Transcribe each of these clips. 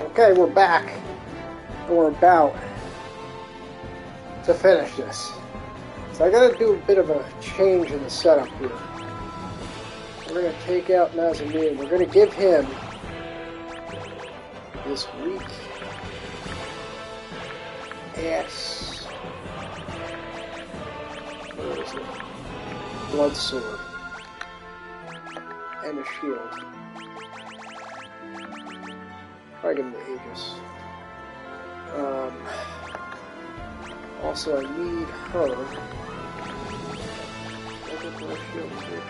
Okay, we're back. And we're about to finish this. So I gotta do a bit of a change in the setup here. We're gonna take out Nazamir. We're gonna give him this weak ass. Where is it? Blood sword. And a shield. Probably give him the Aegis. Also, I need her. I'll get my shield too.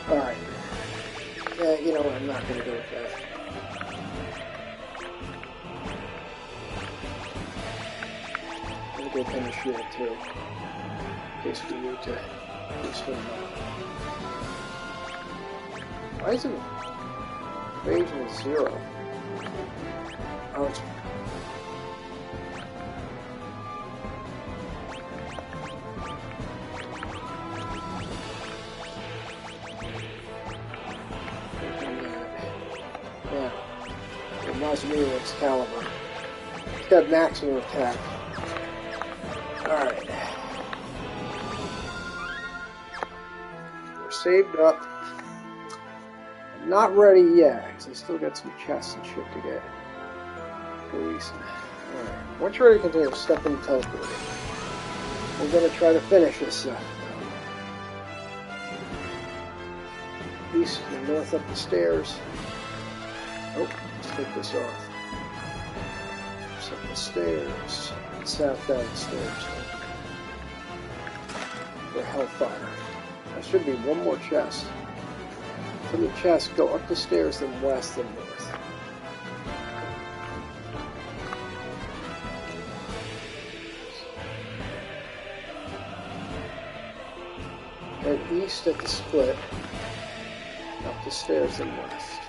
Alright. Yeah, you know what, I'm not going to go with that. I'm going to go finish shield too. In case we need to boost him up. Why is it evasion is 0? Oh, it's... Nazamir Excalibur. It's got maximum attack. Alright. We're saved up. I'm not ready yet, because I still got some chests and shit to get. Releasing. Alright. Once you're ready to continue, step into teleporting. We're going to try to finish this stuff. East and north up the stairs. Oh. Take this off. Just up the stairs. South down the stairs. For Hellfire. There should be one more chest. From the chest, go up the stairs, then west, then north. And east at the split. Up the stairs, then west.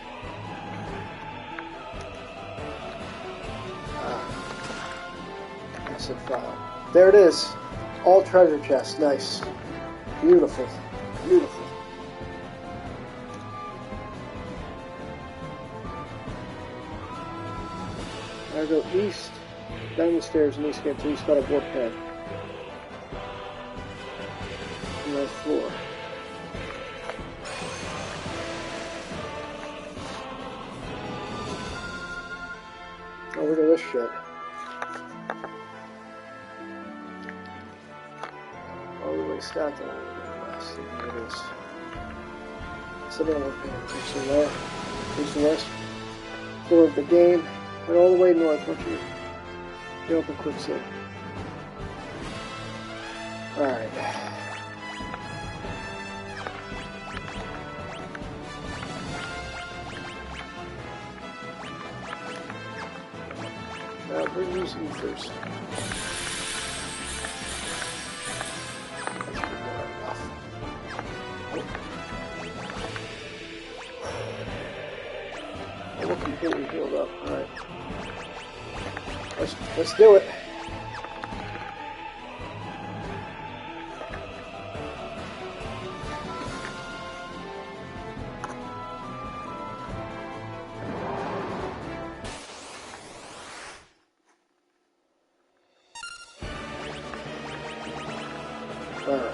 File. There it is. All treasure chests. Nice. Beautiful. Beautiful. I go east, down the stairs, and east get to east got a warp head. North floor. Over to this shit. Stacked all the way west. There it is. Something like that. Here's the west floor of the game. And all the way north. Once you get up a quick set. Alright. Now we're using first. Completely healed up. Alright. Let's do it. Alright.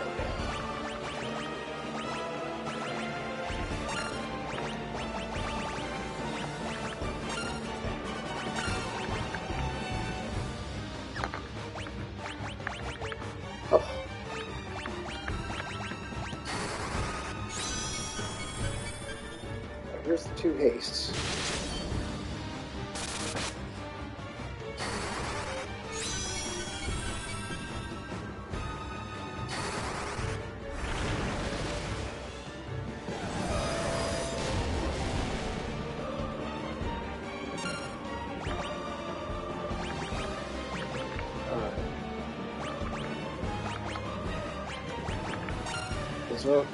Here's the 2 hastes. berserk.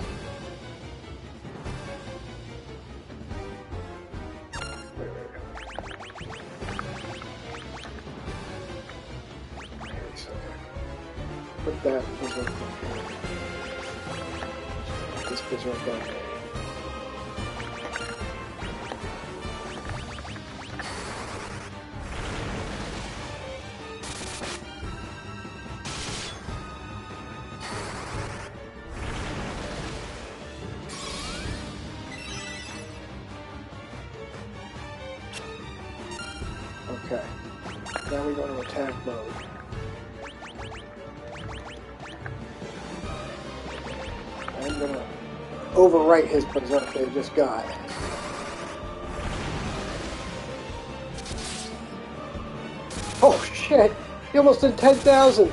Put that berserk on here. This berserk on here. Okay, now we go to attack mode. I'm gonna overwrite his berserk that he just got. Oh shit! He almost did 10,000!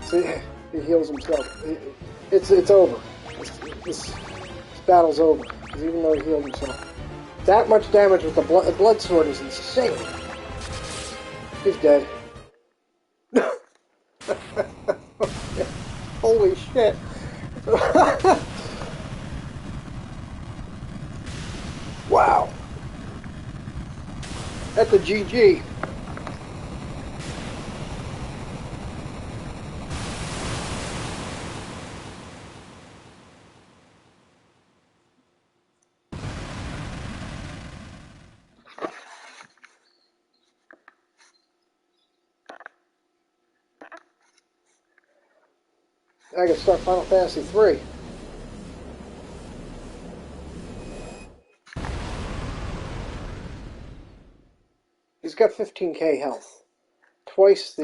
See, he heals himself. It's over. This battle's over. Because even though he healed himself. That much damage with the blood sword is insane. He's dead. Holy shit. Wow. That's a GG. I can start Final Fantasy 3. He's got 15k health. Twice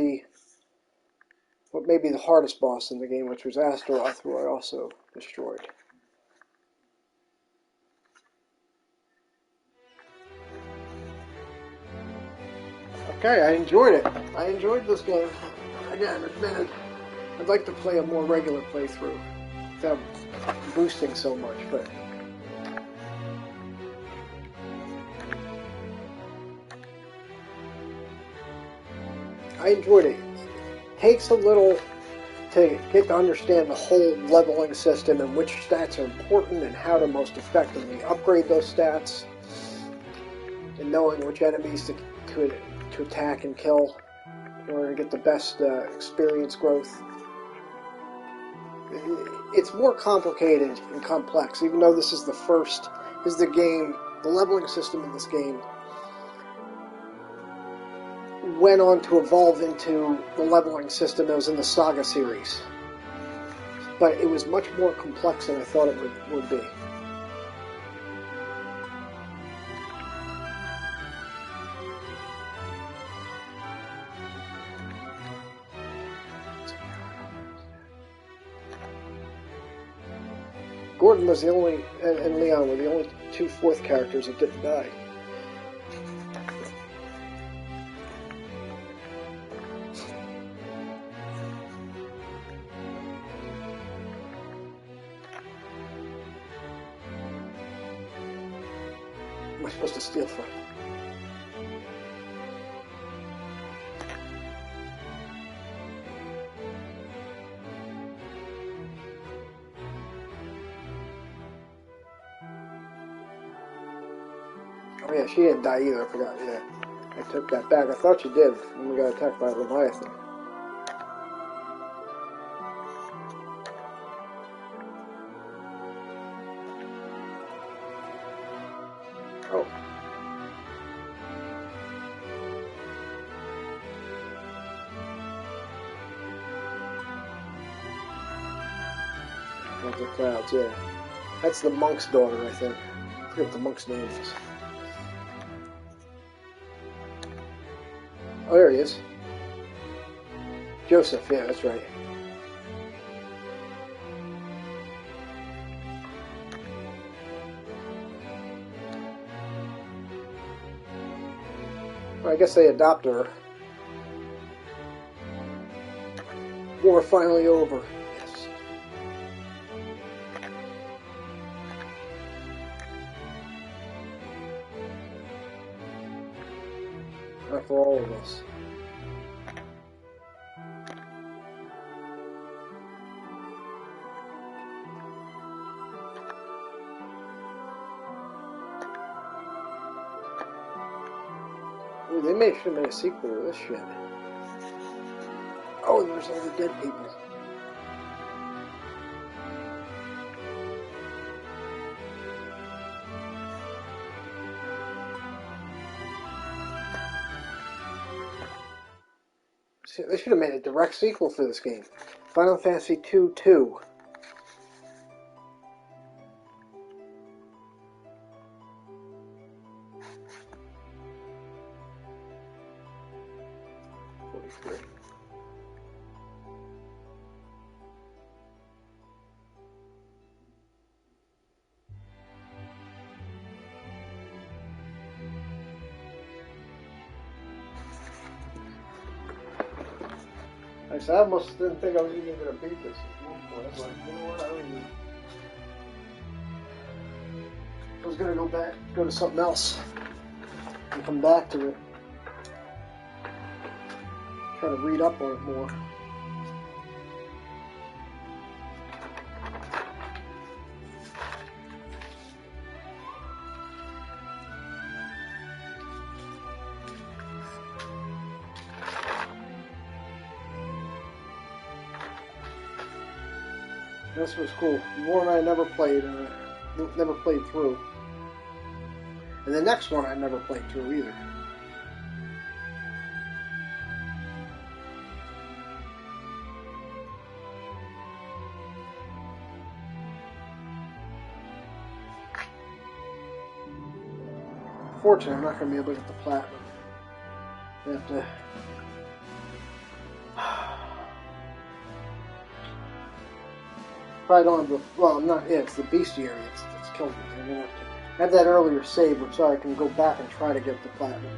what may be the hardest boss in the game, which was Astaroth, who I also destroyed. Okay, I enjoyed it. I enjoyed this game. Again, admitted, I'd like to play a more regular playthrough without boosting so much, but I enjoyed it. It takes a little to get to understand the whole leveling system and which stats are important and how to most effectively upgrade those stats, and knowing which enemies to attack and kill in order to get the best experience growth. It's more complicated and complex, even though this is the game, the leveling system in this game went on to evolve into the leveling system that was in the Saga series. But it was much more complex than I thought it would be. Gordon was the only, and Leon were the only two fourth characters that didn't die. Am I supposed to steal from? Oh yeah, she didn't die either, I forgot, yeah. I took that back. I thought she did when we got attacked by a Leviathan. Oh. Of the clouds, yeah. That's the monk's daughter, I think. I forget what the monk's name is. Oh, there he is. Joseph, yeah, that's right. Well, I guess they adopted her. War finally over. Yes. Not for all of us. Ooh, they should have made a sequel to this shit. Oh, there's all the dead people. See, they should have made a direct sequel for this game. Final Fantasy 2-2. I almost didn't think I was even going to beat this at one point. I was like, you know what, I was going to go to something else, and come back to it. Try to read up on it more. This was cool. One I never played through. And the next one I never played through either. Unfortunately, I'm not going to be able to get the platinum. I have to... Probably don't have the... Well, I'm not... Yeah, it's the bestiary that's killed me. I'm going to have that earlier save so I can go back and try to get the platinum.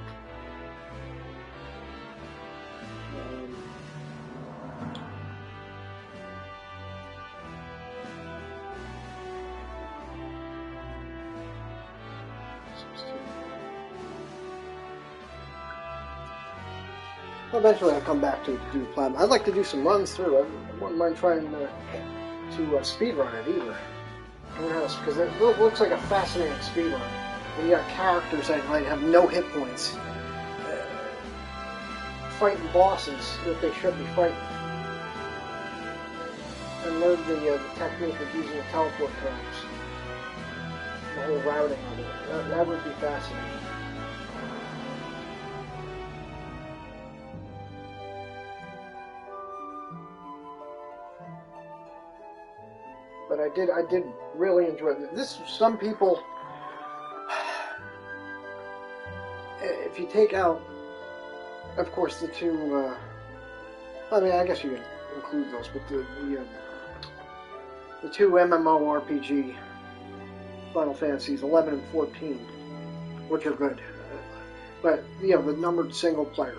Eventually I'll come back to do the platinum. I'd like to do some runs through. I wouldn't mind trying to speedrun it either. Because it looks like a fascinating speedrun. When you got characters that like have no hit points, fighting bosses that they should be fighting, and learn the technique of using the teleport codes, the whole routing of it. That would be fascinating. But I did really enjoy this. Some people, if you take out, of course, the two. I mean, I guess you can include those, but the two MMORPG Final Fantasies 11 and 14, which are good, but the numbered single player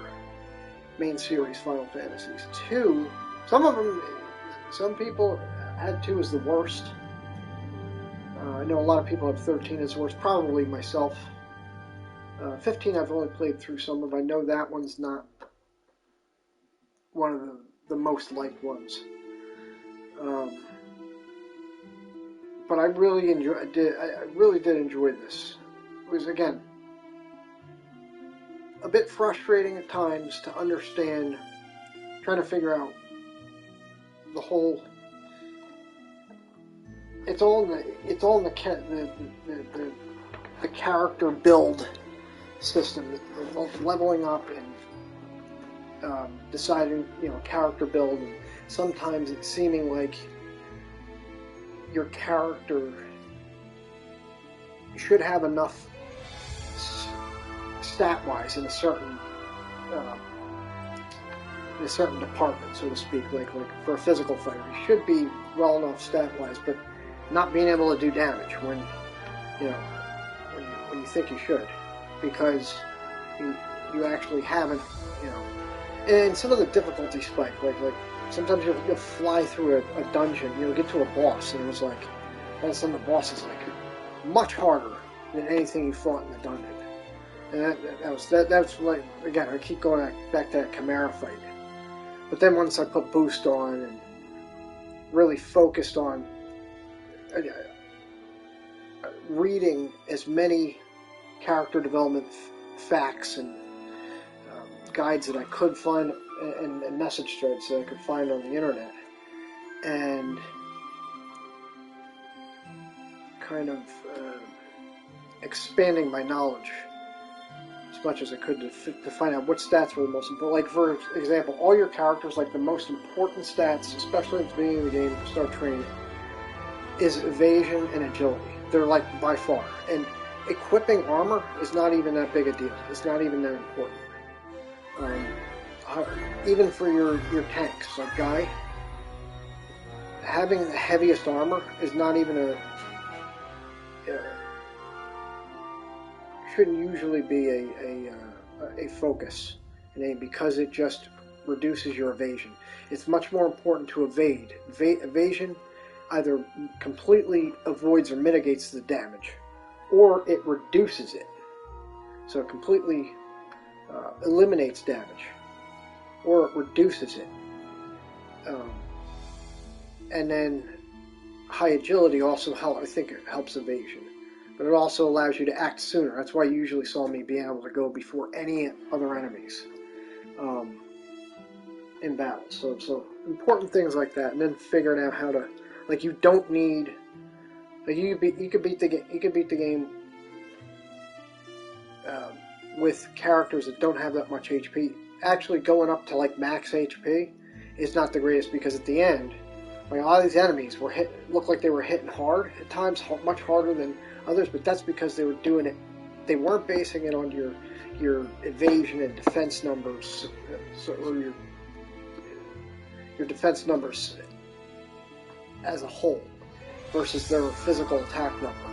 main series Final Fantasies 2. Some of them, some people had 2 as the worst. I know a lot of people have 13 as the worst, probably myself. 15 I've only played through some of. I know that one's not one of the most liked ones. But I really did enjoy this. It was, again, a bit frustrating at times to understand, trying to figure out the whole. It's all in the character build system, leveling up and deciding, character build. And sometimes it's seeming like your character should have enough stat-wise in a certain department, so to speak. Like for a physical fighter, he should be well enough stat-wise, but not being able to do damage when you think you should, because you actually haven't, and some of the difficulty spike, like sometimes you'll fly through a dungeon, you'll get to a boss, and it was like all of a sudden the boss is like much harder than anything you fought in the dungeon, and that's like, again, I keep going back to that Chimera fight, but then once I put boost on and really focused on reading as many character development facts and guides that I could find and message threads that I could find on the internet, and kind of expanding my knowledge as much as I could to find out what stats were the most important. Like, for example, all your characters, like the most important stats, especially at the beginning of the game, to start training, is evasion and agility. They're like by far. And equipping armor is not even that big a deal. It's not even that important. Even for your tanks, like Guy, having the heaviest armor is not even shouldn't usually be a focus in aim, because it just reduces your evasion. It's much more important to evade. Evasion either completely avoids or mitigates the damage, or it reduces it. So it completely eliminates damage, or it reduces it. And then high agility also I think it helps evasion, but it also allows you to act sooner. That's why you usually saw me being able to go before any other enemies in battle. So important things like that, and then figuring out how to, like, you don't need, like, you could beat the game with characters that don't have that much HP. Actually, going up to like max HP is not the greatest, because at the end, like, a lot of these enemies looked like they were hitting hard at times, much harder than others. But that's because they were doing it. They weren't basing it on your evasion and defense numbers, or your defense numbers as a whole versus their physical attack number.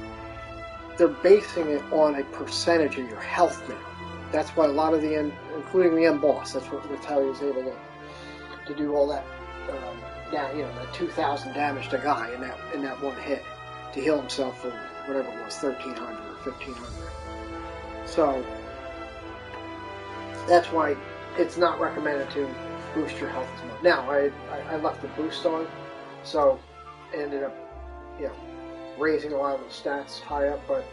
They're basing it on a percentage of your health now. That's why a lot of the end, including the end boss, that's how he was able to do all that. That 2,000 damage to Guy in that one hit to heal himself for whatever it was, 1,300 or 1,500. So that's why it's not recommended to boost your health as much. Now, I left the boost on, so I ended up, raising a lot of the stats high up, but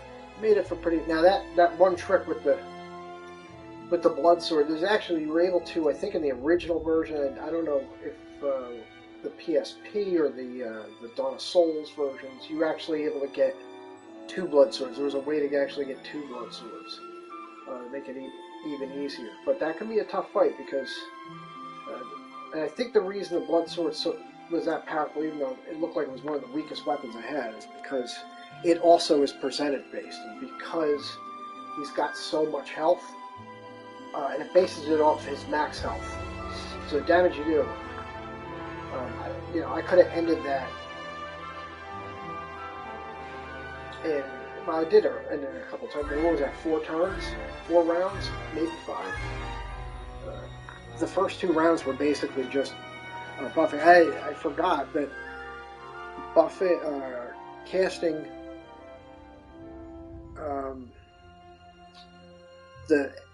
made it for pretty. Now that one trick with the blood sword, there's actually, you were able to, I think in the original version, and I don't know if the PSP or the Dawn of Souls versions, you were actually able to get 2 blood swords. There was a way to actually get 2 blood swords to make it even easier. But that can be a tough fight, because and I think the reason the blood sword was that powerful, even though it looked like it was one of the weakest weapons I had, is because it also is percentage based, and because he's got so much health, and it bases it off his max health. So the damage you do, I could have ended that I did end it a couple times. What was that, 4 turns? 4 rounds? Maybe 5? The first 2 rounds were basically just buffing. I forgot that casting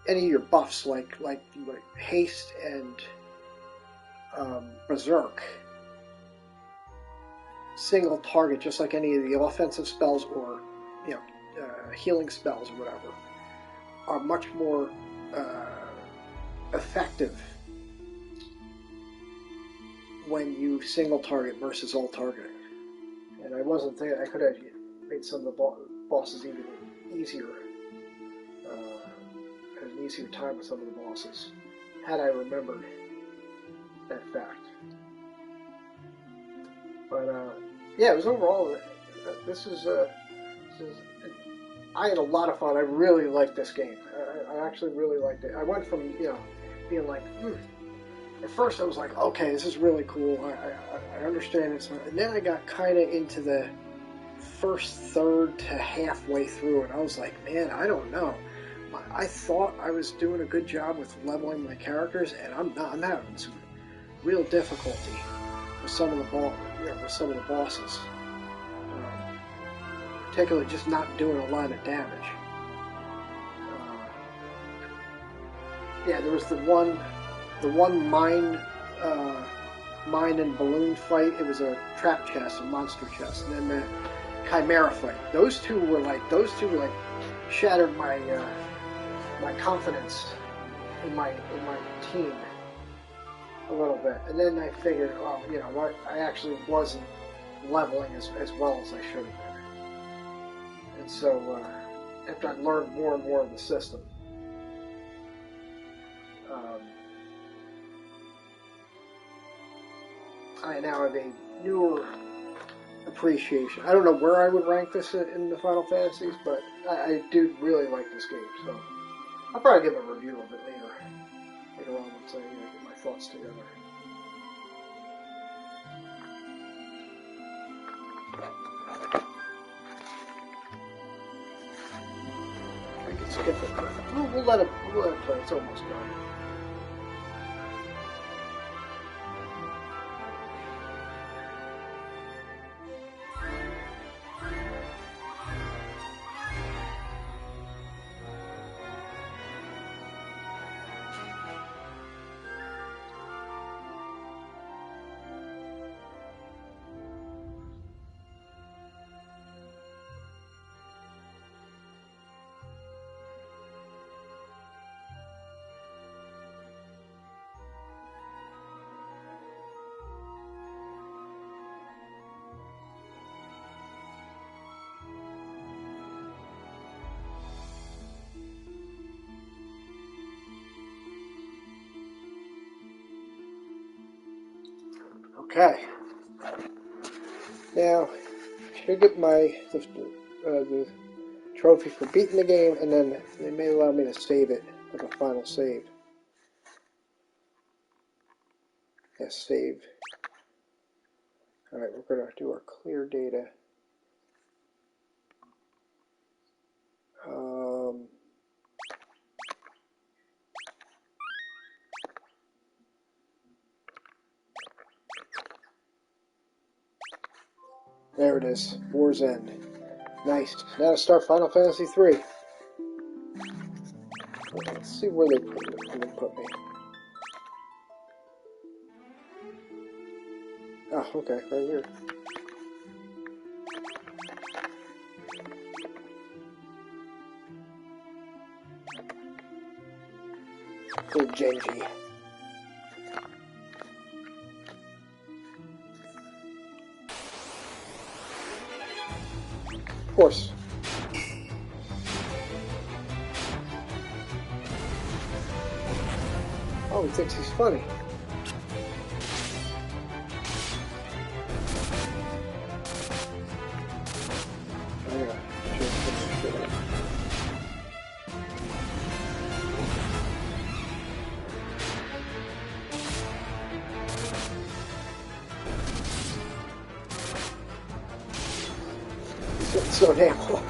any of your buffs like haste and berserk, single target, just like any of the offensive spells or healing spells or whatever, are much more effective when you single target versus all targeting. And I wasn't thinking, I could have made some of the bosses even easier, had an easier time with some of the bosses, had I remembered that fact. But it was overall, this is I had a lot of fun. I really liked this game. I actually really liked it. I went from being like, at first I was like, okay, this is really cool. I understand it. And then I got kind of into the first third to halfway through, and I was like, man, I don't know. I thought I was doing a good job with leveling my characters, and I'm not. I'm having some real difficulty with some of the bosses. Particularly just not doing a lot of damage. There was the one mine and balloon fight. It was a trap chest, a monster chest, and then the chimera fight. Those two shattered my confidence in my team a little bit, and then I figured, oh, you know what, I actually wasn't leveling as well as I should have been, and so after I learned more and more of the system, I now have a newer appreciation. I don't know where I would rank this in the Final Fantasies, but I do really like this game, so I'll probably give a review of it later on once I get my thoughts together. I can skip it, but we'll let it play. It's almost done. Okay. Now, I should get the trophy for beating the game, and then they may allow me to save it with a final save. Yes, save. Alright, we're going to do our clear data. There it is. War's End. Nice. Now to start Final Fantasy 3. Let's see where they put me. Oh, okay, right here. Poor Genji. Of course. Oh, he thinks he's funny. So damn hard.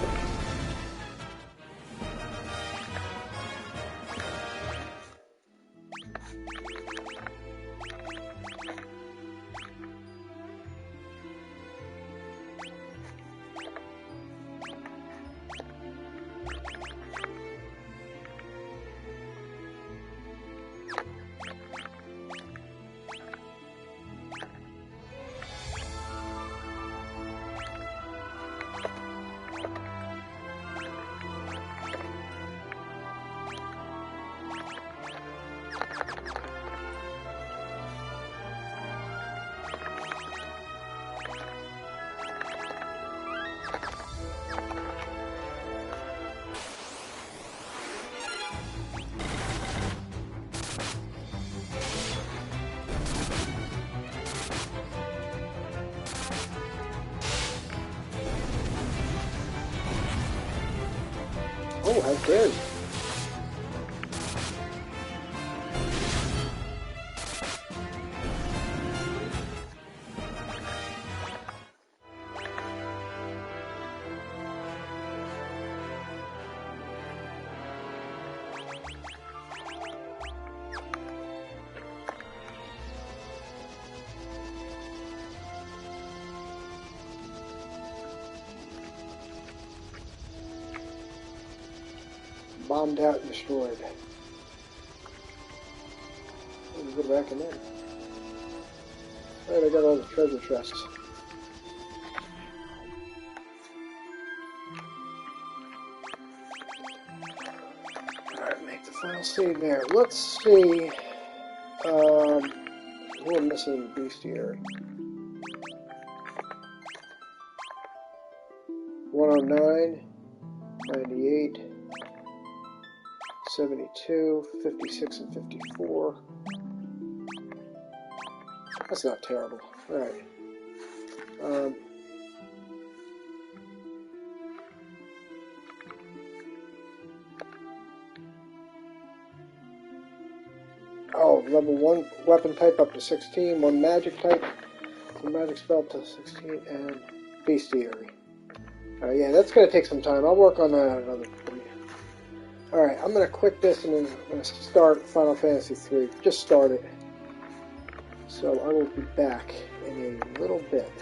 Oh, how dare you? Bombed out and destroyed. Let me go back in there. Alright, I got all the treasure chests. Alright, make the final save. see there. Let's see. We're missing bestiary. 109, 98, 72, 56, and 54. That's not terrible. Alright. Oh, level 1 weapon type up to 16, 1 magic type, 1 magic spell to 16, and bestiary. Yeah, that's going to take some time. I'll work on that at another point. Alright, I'm going to quit this and then I'm going to start Final Fantasy III. Just start it. So I will be back in a little bit.